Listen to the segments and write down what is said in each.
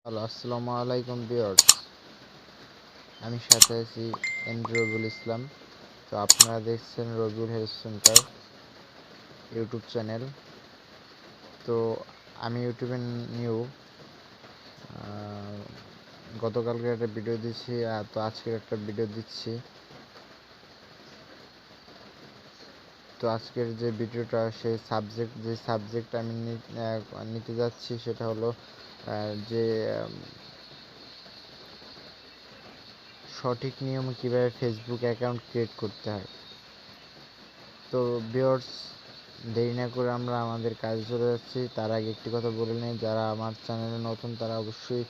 Hello, আসসালামু আলাইকুম viewers. আমি সাথে আছি রবিউল ইসলাম। তো আপনারা দেখছেন Rabiul health centre YouTube channel. তো আমি ইউটিউবে নিউ গতকালকে একটা ভিডিও দিচ্ছি, তো আজকে একটা ভিডিও দিচ্ছি। তো আজকের যে ভিডিওটা সেই সাবজেক্ট আমি নিতে যাচ্ছি সেটা হলো যে সঠিক নিয়মে কীভাবে ফেসবুক অ্যাকাউন্ট ক্রিয়েট করতে হয়। তো ভিউয়ার্স, দেরি না করে আমরা আমাদের কাজে চলে যাচ্ছি। তার আগে একটি কথা বলে নিই, যারা আমার চ্যানেলে নতুন তারা অবশ্যই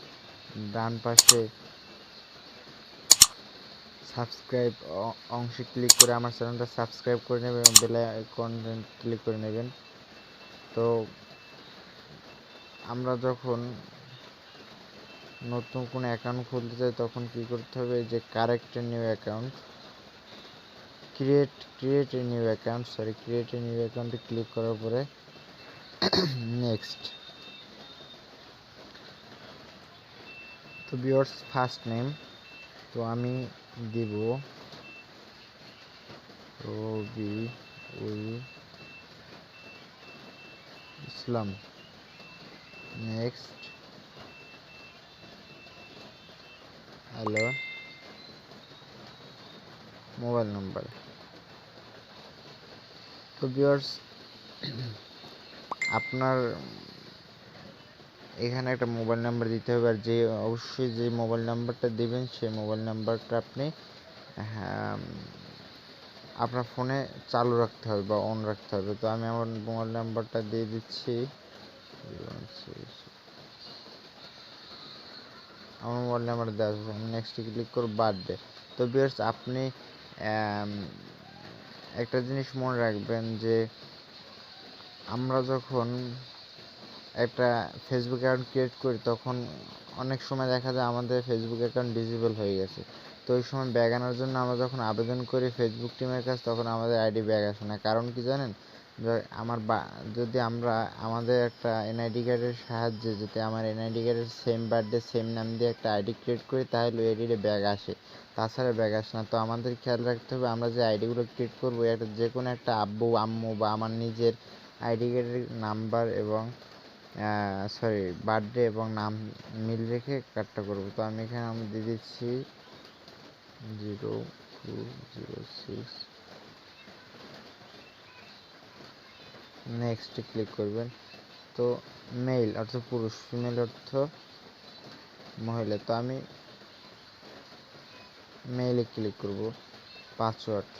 ডান পাশে সাবস্ক্রাইব অংশে ক্লিক করে আমার চ্যানেলটা সাবস্ক্রাইব করে নেবেন এবং বেল আইকনে ক্লিক করে নেবেন। তো আমরা যখন নতুন কোনো অ্যাকাউন্ট খুলতে চাই তখন কী করতে হবে, যে ক্রিয়েট এ নিউ অ্যাকাউন্টে ক্লিক করার পরে নেক্সট। তো ভিউয়ার্স, ফার্স্ট নেম তো আমি দিব Rabiul Islam. Next, hello, mobile number. তো ভিউয়ার্স, আপনার এখানে একটা মোবাইল নাম্বার দিতে হবে, আর অবশ্যই যে মোবাইল নাম্বারটা দেবেন সেই মোবাইল নাম্বারটা আপনি আপনার ফোনে চালু রাখতে হবে বা অন রাখতে হবে। তো আমি আমার মোবাইল নাম্বারটা দিয়ে দিচ্ছি। আমার মোবাইল নাম্বার দেওয়া আছে, আমি নেক্সটে ক্লিক করব। বার্থডে। তো ভিউয়ার্স, আপনি একটা জিনিস মনে রাখবেন যে আমরা যখন একটা ফেসবুক অ্যাকাউন্ট ক্রিয়েট করি তখন অনেক সময় দেখা যায় আমাদের ফেসবুক অ্যাকাউন্ট ডিসেবল হয়ে গেছে। তো ওই সময় ব্যাগ আনার জন্য আমরা যখন আবেদন করি ফেসবুক টিমের কাছে, তখন আমাদের আইডি ব্যাগ আসে না। কারণ কি জানেন, যদি আমরা আমাদের একটা এনআইডি কার্ডের সাহায্যে যদি আমার এনআইডি কার্ডের সেম বার্থডে সেম নাম দিয়ে একটা আইডি ক্রিয়েট করি তাহলে আইডিতে ব্যাগ আসে, তাছাড়া ব্যাগ আসে না। তো আমাদের খেয়াল রাখতে হবে, আমরা যে আইডিগুলো ক্রিয়েট করবো যে কোনো একটা আব্বু আম্মু বা আমার নিজের আইডি কার্ডের নাম্বার এবং বার্থডে এবং নাম মিল রেখে কার্ডটা করবো। তো আমি এখানে দিয়ে দিচ্ছি 0206। নেক্সটে ক্লিক করবেন। তো মেল অর্থ পুরুষ, ফিমেল অর্থ মহিলা। তো আমি মেইলে ক্লিক করব। পাসওয়ার্ড,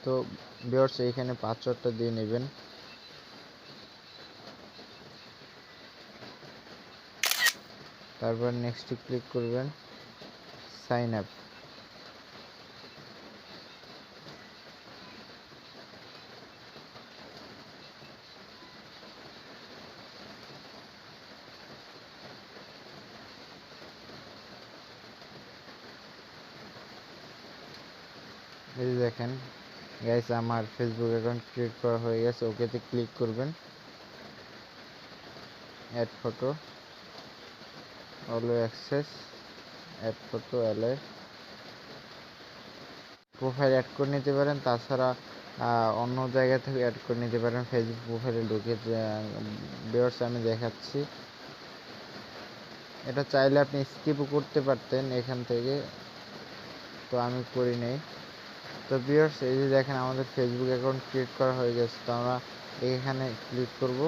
তো ভিউয়ার্স এইখানে পাসওয়ার্ডটা দিয়ে নেবেন। তারপর নেক্সটে ক্লিক করবেন, সাইন আপ। এই যে দেখেন গাইস, আমার ফেসবুক অ্যাকাউন্ট ক্রিয়েট করা হয়ে গেছে। ওকেতে ক্লিক করবেন। Add photo, allow access, add photo, allow profile add করে নিতে পারেন। তাছাড়া অন্য জায়গা থেকে অ্যাড করে নিতে পারেন ফেসবুক প্রোফাইলে ঢুকে। ভিউয়ার্স, আমি দেখাচ্ছি, এটা চাইলে আপনি স্কিপও করতে পারতেন এখান থেকে, তো আমি করি নাই। তো ভিউয়ার্স, এই যে দেখেন আমাদের ফেসবুক অ্যাকাউন্ট ক্রিয়েট করা হয়ে গেছে। তো আমরা এখানে ক্লিক করব,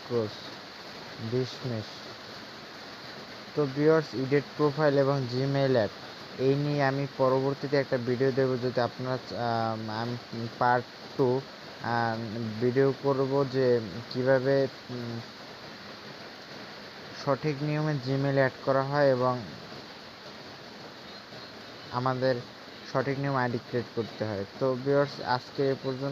ক্লোজ, ডিসমিস। তো ভিউয়ার্স, এডিট প্রোফাইল এবং জিমেইল অ্যাড এই নিয়ে আমি পরবর্তীতে একটা ভিডিও দেবো। যদি আপনারা আমি পার্ট 2 ভিডিও করব যে কিভাবে সঠিক নিয়মে জিমেইল অ্যাড করা হয় এবং আমাদের সঠিক নিয়ম আইডি ক্রিয়েট করতে হয়। তো ভিউয়ার্স, আজকে এ পর্যন্ত।